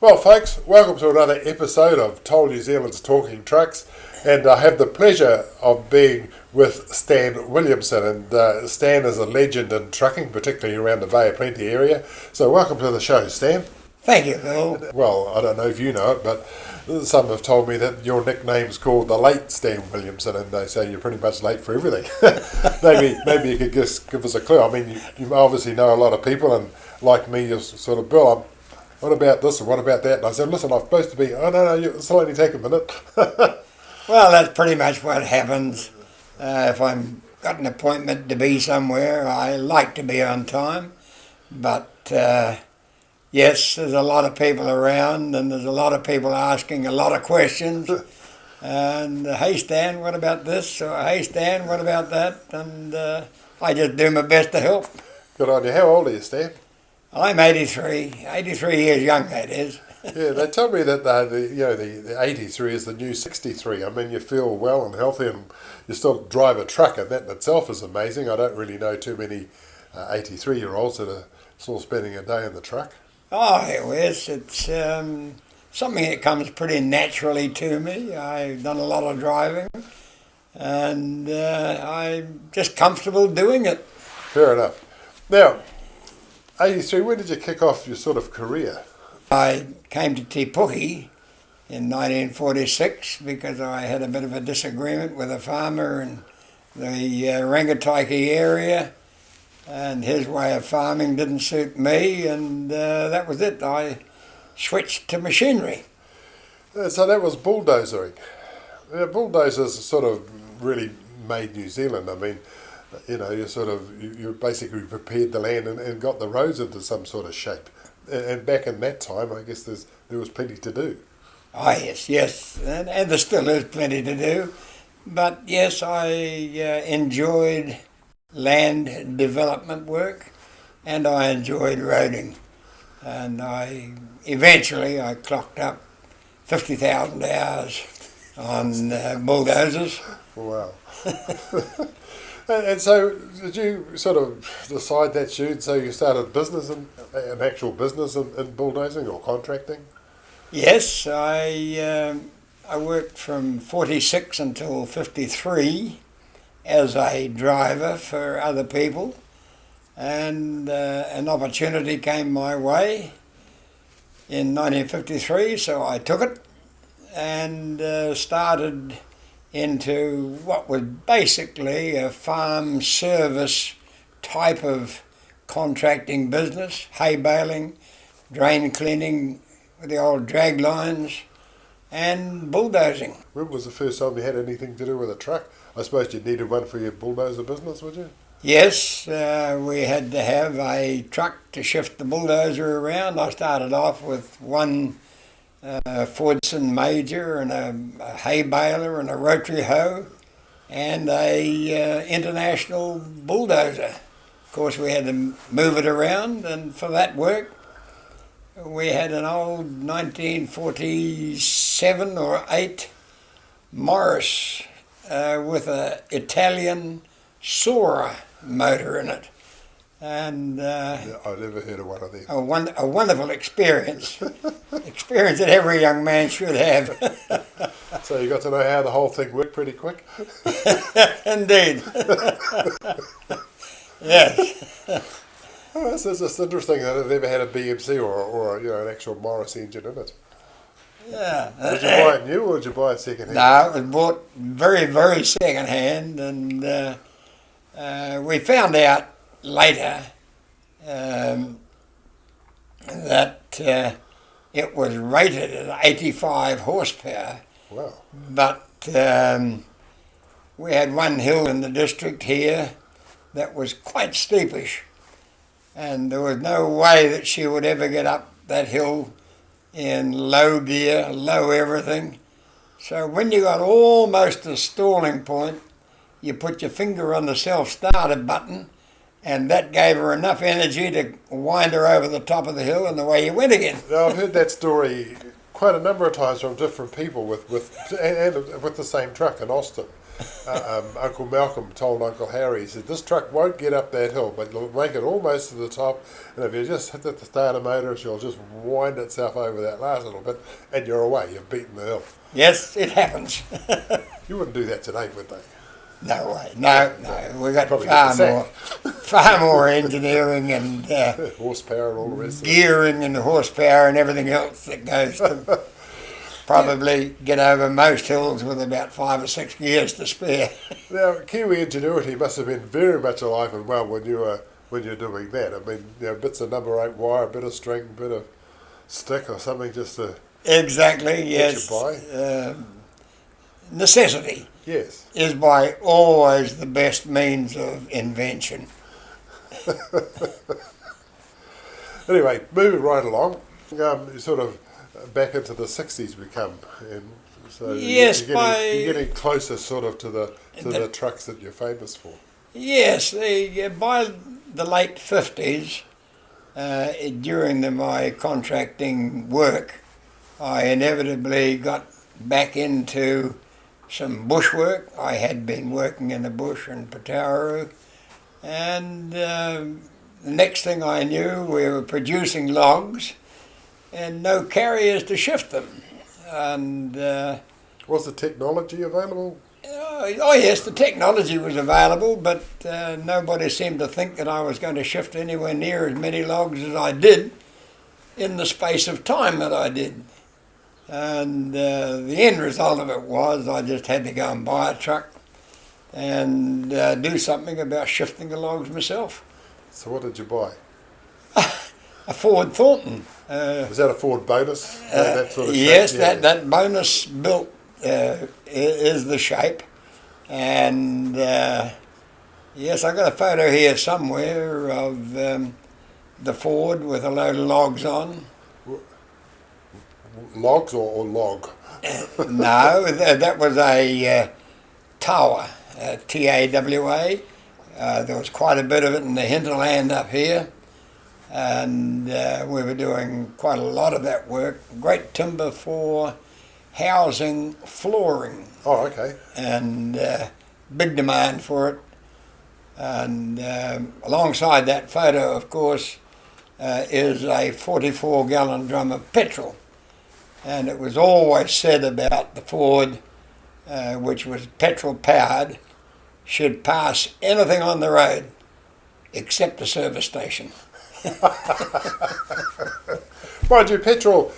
Well, folks, welcome to another episode of Toll New Zealand's Talking Trucks, and I have the pleasure of being with Stan Williamson, and Stan is a legend in trucking, particularly around the Bay of Plenty area. So welcome to the show, Stan. Thank you, Bill. Well, I don't know if you know it, but some have told me that your nickname's called the late Stan Williamson, and they say you're pretty much late for everything. maybe you could just give us a clue. I mean, you obviously know a lot of people, and like me, you're sort of, Bill, what about this and what about that? And I said, listen, I'm supposed to be, oh no, it'll only take a minute. Well, that's pretty much what happens. If I've got an appointment to be somewhere, I like to be on time. But yes, there's a lot of people around and there's a lot of people asking a lot of questions. And hey Stan, what about this? Or hey Stan, what about that? And I just do my best to help. Good on you. How old are you, Stan? I'm 83 years young, that is. Yeah, they tell me that the 83 is the new 63. I mean, you feel well and healthy, and you still drive a truck, and that in itself is amazing. I don't really know too many 83-year-olds that are still spending a day in the truck. Oh, yes, it's something that comes pretty naturally to me. I've done a lot of driving, and I'm just comfortable doing it. Fair enough. Now, 83, when did you kick off your sort of career? I came to Te Puhi in 1946 because I had a bit of a disagreement with a farmer in the Rangataiki area, and his way of farming didn't suit me, and that was it. I switched to machinery. So that was bulldozering. Bulldozers sort of really made New Zealand. I mean, you basically prepared the land and got the roads into some sort of shape. And back in that time, I guess there was plenty to do. Oh, yes, and there still is plenty to do. But yes, I enjoyed land development work, and I enjoyed roading. And eventually I clocked up 50,000 hours on bulldozers. Wow. And so, did you sort of decide that's you? So you started an actual business in bulldozing or contracting? Yes, I worked from 46 until 53 as a driver for other people, and an opportunity came my way in 1953, so I took it and started into what was basically a farm service type of contracting business, hay baling, drain cleaning with the old drag lines, and bulldozing. When was the first time you had anything to do with a truck? I suppose you needed one for your bulldozer business, would you? Yes, we had to have a truck to shift the bulldozer around. I started off with one Fordson Major and a hay baler and a rotary hoe and a international bulldozer. Of course, we had to move it around, and for that work we had an old 1947 or 8 Morris with an Italian Sora motor in it. And I've never heard of one of them. A wonderful experience. Experience that every young man should have. So you got to know how the whole thing worked pretty quick? Indeed. Yes. Oh, this is just interesting that I've never had a BMC or an actual Morris engine in it. Yeah. Did you buy it new or did you buy it second hand? No, it was bought very, very second hand, and we found out later that it was rated at 85 horsepower. Wow. But we had one hill in the district here that was quite steepish, and there was no way that she would ever get up that hill in low gear, low everything. So when you got almost a stalling point, you put your finger on the self-starter button, and that gave her enough energy to wind her over the top of the hill and away you went again. Now, I've heard that story quite a number of times from different people with with the same truck in Austin. Uncle Malcolm told Uncle Harry, he said, this truck won't get up that hill, but you'll make it almost to the top, and if you just hit the starter motor, she'll just wind itself over that last little bit, and you're away, you've beaten the hill. Yes, it happens. You wouldn't do that today, would they? No way. No. We've got far more engineering and horsepower and all the rest of it. Gearing and horsepower and everything else that goes to probably get over most hills with about 5 or 6 gears to spare. Now, Kiwi ingenuity must have been very much alive and well when you're doing that. I mean, bits of number 8 wire, a bit of string, a bit of stick or something just to exactly, yes. Necessity. Yes. Is by always the best means of invention. Anyway, moving right along, sort of back into the 60s we come, and so yes, you're getting closer sort of to the trucks that you're famous for. Yes, by the late 50s, during my contracting work, I inevitably got back into some bushwork. I had been working in the bush in Pataru, and the next thing I knew, we were producing logs and no carriers to shift them. And was the technology available? Oh yes, the technology was available, but nobody seemed to think that I was going to shift anywhere near as many logs as I did in the space of time that I did. And the end result of it was I just had to go and buy a truck and do something about shifting the logs myself. So what did you buy? A Ford Thornton. Was that a Ford bonus? That sort of yes, shape? Yeah. that bonus built is the shape. And yes, I got a photo here somewhere of the Ford with a load of logs on. Logs or log? No, that was a Tawa, T-A-W-A. There was quite a bit of it in the hinterland up here, and we were doing quite a lot of that work. Great timber for housing flooring. Oh, okay. And big demand for it. And alongside that photo, of course, is a 44-gallon drum of petrol. And it was always said about the Ford, which was petrol-powered, should pass anything on the road except a service station. Mind you, petrol,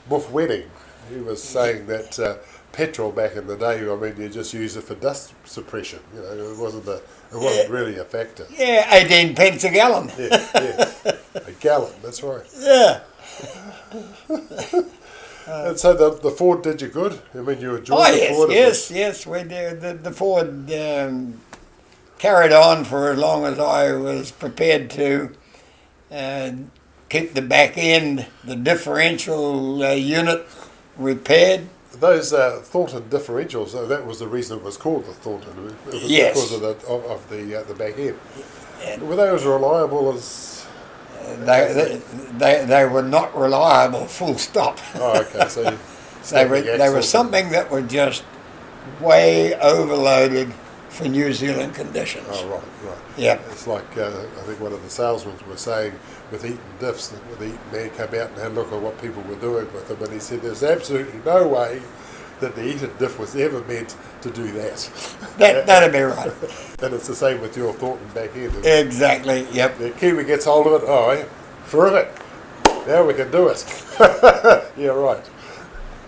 Muff Wedding, he was saying that petrol back in the day, I mean, you just use it for dust suppression. You know, it wasn't really a factor. Yeah, 18 pence a gallon. Yeah, a gallon, that's right. Yeah. And so the Ford did you good? I mean, you enjoyed the Ford? Yes, we did. The Ford carried on for as long as I was prepared to keep the back end, the differential unit repaired. Those Thornton differentials, that was the reason it was called the Thornton. It was yes. Because of the back end. Were they as reliable as... They were not reliable, full stop. Oh, okay. So they were something that were just way overloaded for New Zealand conditions. Oh, right. Yeah. It's like, I think one of the salesmen were saying with Eaton diffs, that the Eaton man came out and had a look at what people were doing with them, and he said there's absolutely no way that the Eaton diff was ever meant to do that. That'd be right. And it's the same with your Thornton back end. Exactly, yep. The Kiwi gets hold of it, oh, yeah, terrific. Now we can do it. Yeah, right.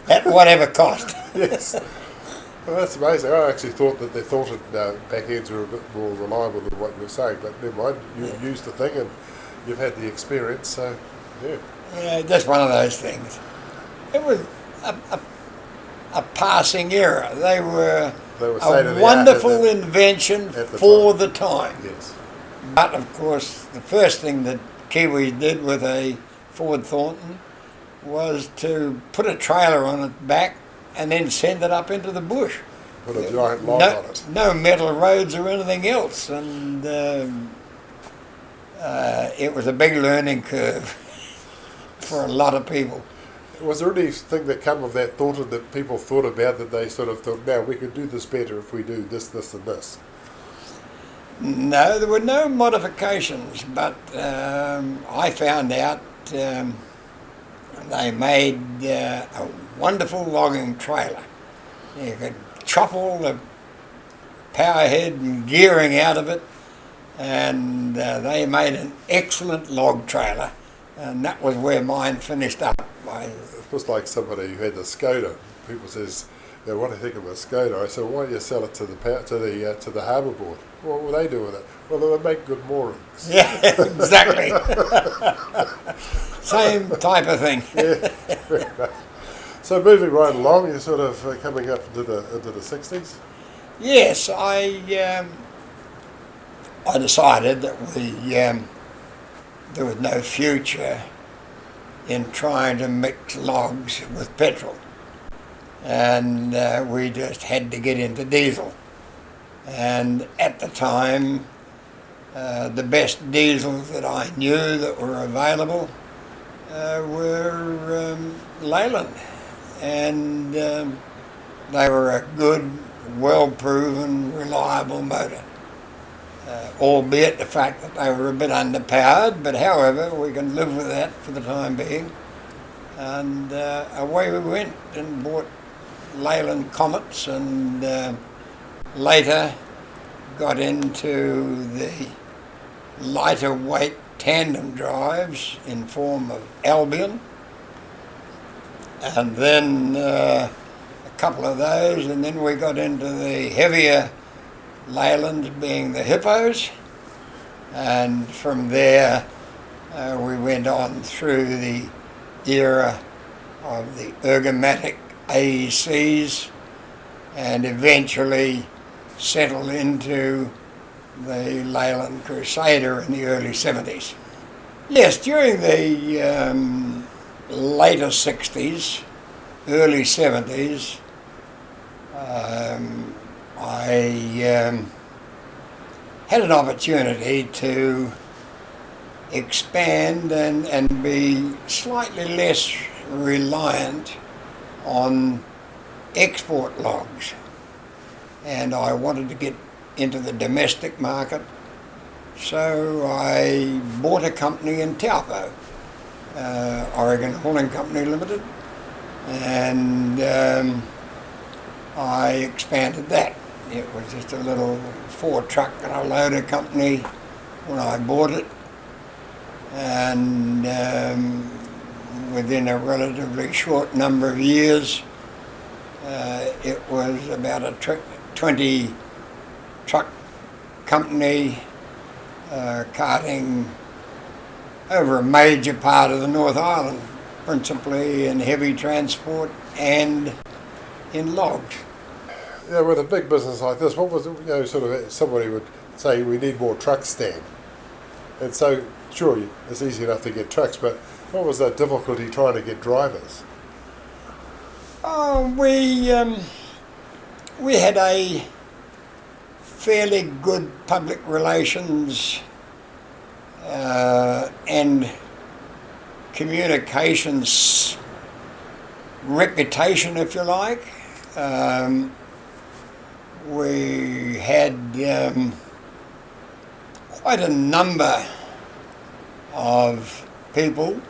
At whatever cost. Yes. Well, that's amazing. I actually thought that the Thornton back ends were a bit more reliable than what you were saying, but never mind. You've used the thing and you've had the experience, so yeah. Yeah, just one of those things. It was a passing era. They were a wonderful invention for the time. Yes. But of course, the first thing that Kiwis did with a Ford Thornton was to put a trailer on its back and then send it up into the bush. Put a giant log on it. No metal roads or anything else, and it was a big learning curve for a lot of people. Was there anything that came of that Thornton that people thought about that they sort of thought, now we could do this better if we do this, this and this? No, there were no modifications, but I found out they made a wonderful logging trailer. You could chop all the power head and gearing out of it, and they made an excellent log trailer, and that was where mine finished up. It was like somebody who had a Skoda. People says, they want to think of a Skoda. I said, why don't you sell it to the harbour board? What will they do with it? Well, they make good moorings. Yeah, exactly. Same type of thing. Yeah. So moving right along, you're sort of coming up into the 60s? Yes, I decided that there was no future in trying to mix logs with petrol, and we just had to get into diesel. And at the time, the best diesels that I knew that were available were Leyland, and they were a good, well-proven, reliable motor. Albeit the fact that they were a bit underpowered, but however, we can live with that for the time being. And away we went and bought Leyland Comets, and later got into the lighter weight tandem drives in form of Albion, and then a couple of those, and then we got into the heavier Leylands, being the Hippos, and from there we went on through the era of the ergomatic AECs, and eventually settled into the Leyland Crusader in the early 70s. Yes, during the later 60s, early 70s, I had an opportunity to expand and be slightly less reliant on export logs. And I wanted to get into the domestic market, so I bought a company in Taupo, Oregon Hauling Company Limited, and I expanded that. It was just a little 4-truck and a loader company when I bought it, and within a relatively short number of years, it was about a 20-truck company carting over a major part of the North Island, principally in heavy transport and in logs. Yeah, with a big business like this, what was it, sort of somebody would say we need more truck stand, and so sure it's easy enough to get trucks, but what was that difficulty trying to get drivers? We had a fairly good public relations and communications reputation, if you like. We had quite a number of people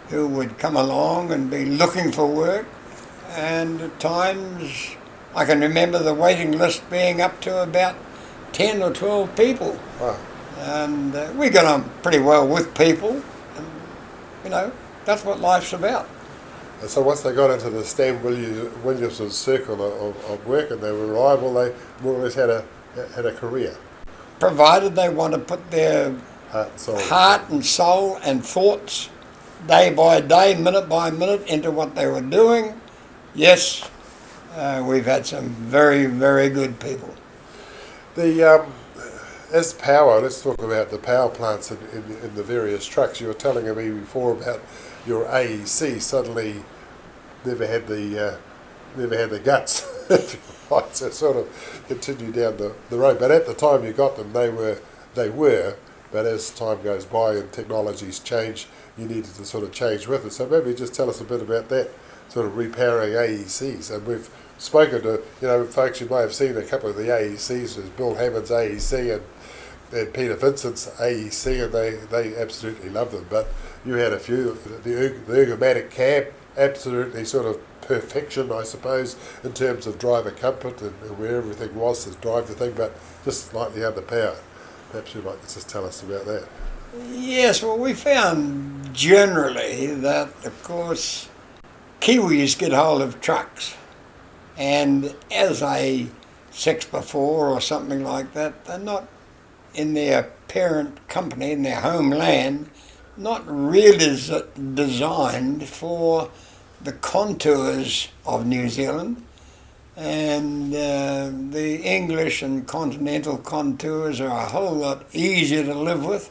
who would come along and be looking for work, and at times I can remember the waiting list being up to about 10 or 12 people. Wow. And we got on pretty well with people, and that's what life's about. And so once they got into the Stan Williamson circle of work and they were reliable, they more or less had a career. Provided they want to put their heart and soul and thoughts day by day, minute by minute into what they were doing, yes, we've had some very, very good people. As power, let's talk about the power plants in the various trucks. You were telling me before about your AEC suddenly never had the guts, if you like, to sort of continue down the road. But at the time you got them, they were but as time goes by and technologies change, you needed to sort of change with it. So maybe just tell us a bit about that, sort of repowering AECs. And we've spoken to, folks, you may have seen a couple of the AECs, there's Bill Hammond's AEC and Peter Vincent's AEC, and they absolutely love them. But you had a few, the ergomatic cab, absolutely sort of perfection, I suppose, in terms of driver comfort and where everything was to drive the thing, but just slightly underpowered. Perhaps you might just tell us about that. Yes, well, we found generally that, of course, Kiwis get hold of trucks, and as a 6x4 or something like that, they're not in their parent company, in their homeland, not really designed for the contours of New Zealand, and the English and continental contours are a whole lot easier to live with.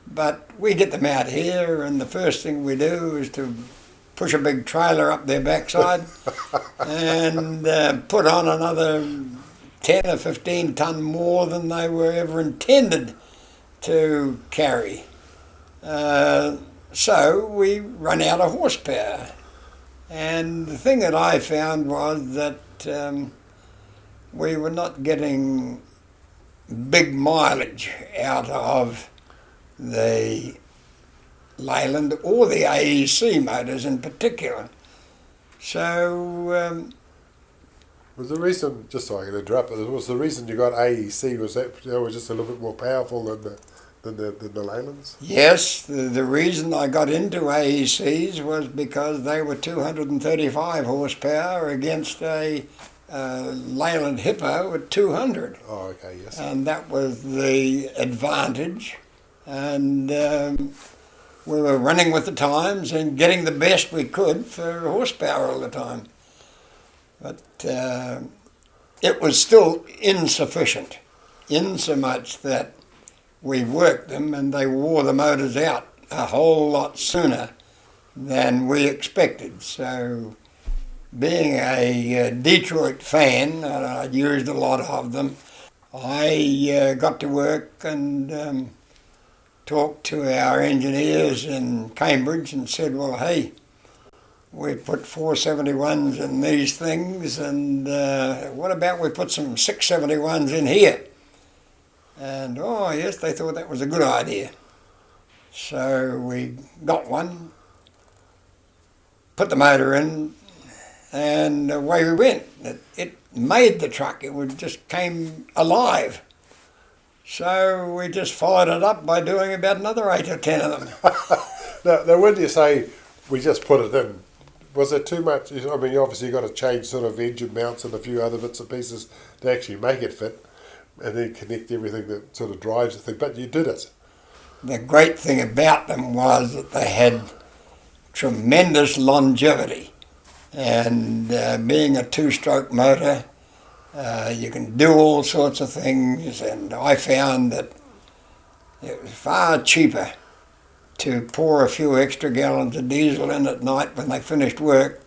But we get them out here, and the first thing we do is to push a big trailer up their backside and put on another 10 or 15 tonne more than they were ever intended to carry. So we run out of horsepower. And the thing that I found was that we were not getting big mileage out of the Leyland or the AEC motors in particular. So was the reason, just so I can interrupt, was the reason you got AEC, was that they were just a little bit more powerful than the Leylands? Yes, the reason I got into AECs was because they were 235 horsepower against a Leyland Hippo at 200. Oh, okay, yes. And that was the advantage. And we were running with the times and getting the best we could for horsepower all the time. But it was still insufficient, in so much that we worked them and they wore the motors out a whole lot sooner than we expected. So being a Detroit fan, and I'd used a lot of them, I got to work and talked to our engineers in Cambridge and said, well, hey, we put 471s in these things, and what about we put some 671s in here? And, oh yes, they thought that was a good idea. So we got one, put the motor in, and away we went. It made the truck, it just came alive. So we just followed it up by doing about another 8 or 10 of them. Now, when you say we just put it in, was it too much? I mean, obviously you've got to change sort of engine mounts and a few other bits and pieces to actually make it fit, and then connect everything that sort of drives the thing, but you did it. The great thing about them was that they had tremendous longevity, and being a two-stroke motor, you can do all sorts of things, and I found that it was far cheaper to pour a few extra gallons of diesel in at night when they finished work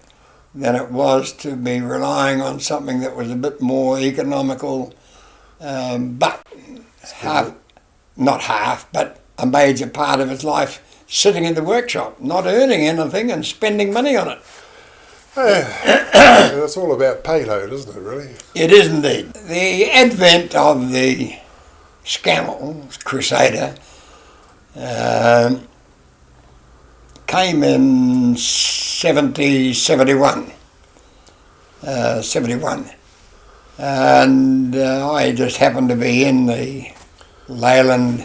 than it was to be relying on something that was a bit more economical, but not half, but a major part of his life sitting in the workshop, not earning anything and spending money on it. It's all about payload, isn't it, really? It is indeed. The advent of the Scammell Crusader came in 71. And I just happened to be in the Leyland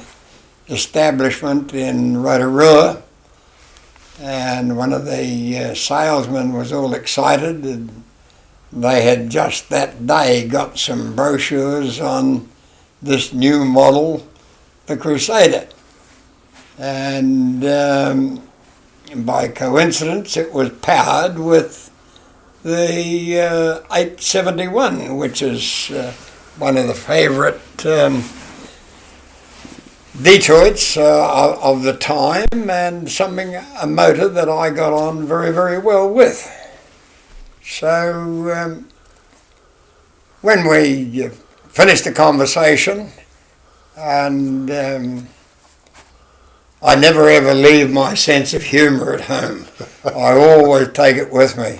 establishment in Rotorua, and one of the salesmen was all excited, and they had just that day got some brochures on this new model, the Crusader. And by coincidence it was powered with the 871, which is one of the favourite Detroits of the time, and a motor that I got on very, very well with. So when we finished the conversation, and I never ever leave my sense of humour at home. I always take it with me.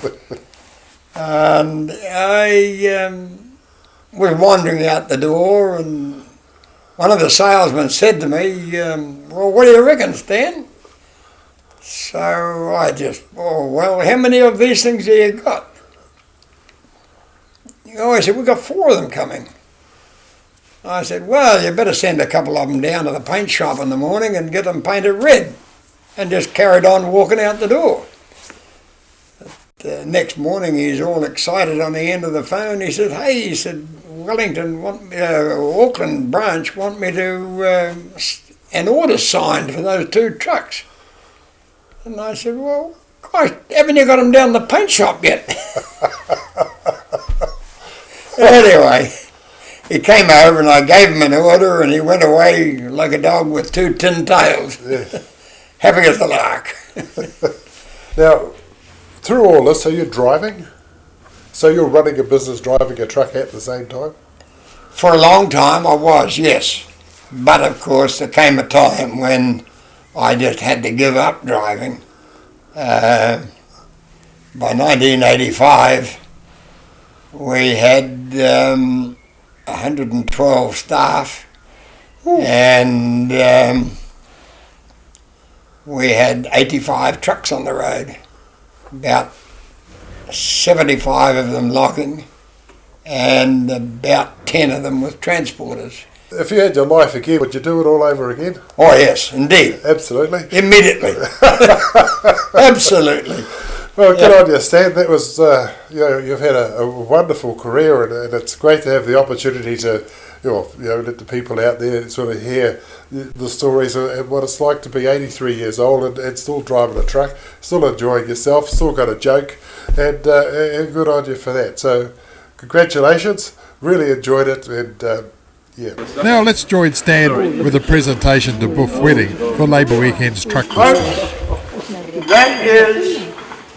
And I was wandering out the door, and one of the salesmen said to me, well, what do you reckon, Stan? So I just, oh, well, how many of these things have you got? Oh, he said, we've got 4 of them coming. I said, well, you better send a couple of them down to the paint shop in the morning and get them painted red. And just carried on walking out the door. The next morning he's all excited on the end of the phone. He said, hey, he said, Wellington, Auckland branch want me to, an order signed for those 2 trucks. And I said, well, gosh, haven't you got them down the paint shop yet? Anyway, he came over and I gave him an order, and he went away like a dog with 2 tin tails. Yeah. Happy as a lark. Now, through all this, are you driving? So you're running a business, driving a truck at the same time? For a long time I was, yes. But of course there came a time when I just had to give up driving. By 1985 we had 112 staff. Ooh. And we had 85 trucks on the road, about 75 of them logging, and about 10 of them with transporters. If you had your life again, would you do it all over again? Oh yes, indeed. Absolutely. Immediately. Absolutely. Well, good on you, Stan. That was, you've had a wonderful career, and it's great to have the opportunity to, let the people out there sort of hear the stories and what it's like to be 83 years old and still driving a truck, still enjoying yourself, still got a joke, and good on you for that. So, congratulations. Really enjoyed it, and yeah. Now let's join Stan with a presentation to Buff Wedding for Labour Weekend's Truck Festival. That is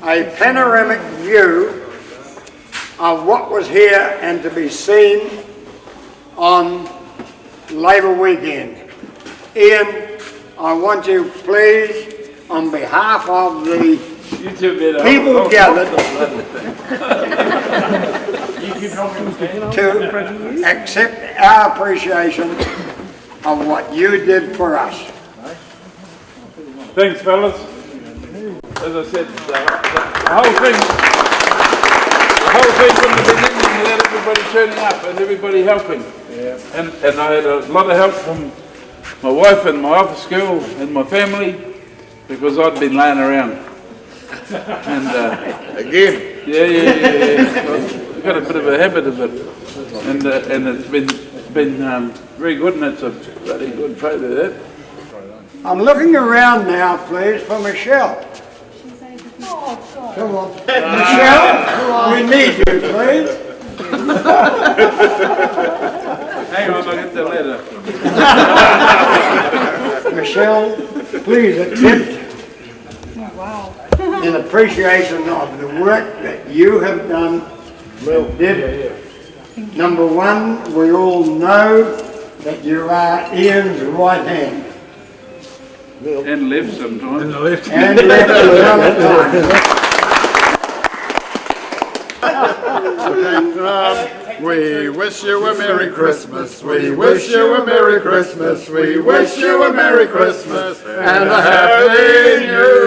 a panoramic view of what was here and to be seen on Labour Weekend. Ian, I want you please, on behalf of the people gathered, to accept our appreciation of what you did for us. Thanks, fellas. As I said, the whole thing from the beginning without everybody turning up and everybody helping. Yeah. And I had a lot of help from my wife and my office girl and my family, because I'd been laying around. And again. Yeah. I've got a bit of a habit of it, and it's been very good, and it's a very good photo there. I'm looking around now, please, for Michelle. Come on. Michelle, we need you, please. Hang on, I'll get the letter. Michelle, please accept in appreciation of the work that you have done. Number one, we all know that you are Ian's right hand. And left sometimes. And left another time. We wish you a Merry Christmas. We wish you a Merry Christmas. We wish you a Merry Christmas and a Happy New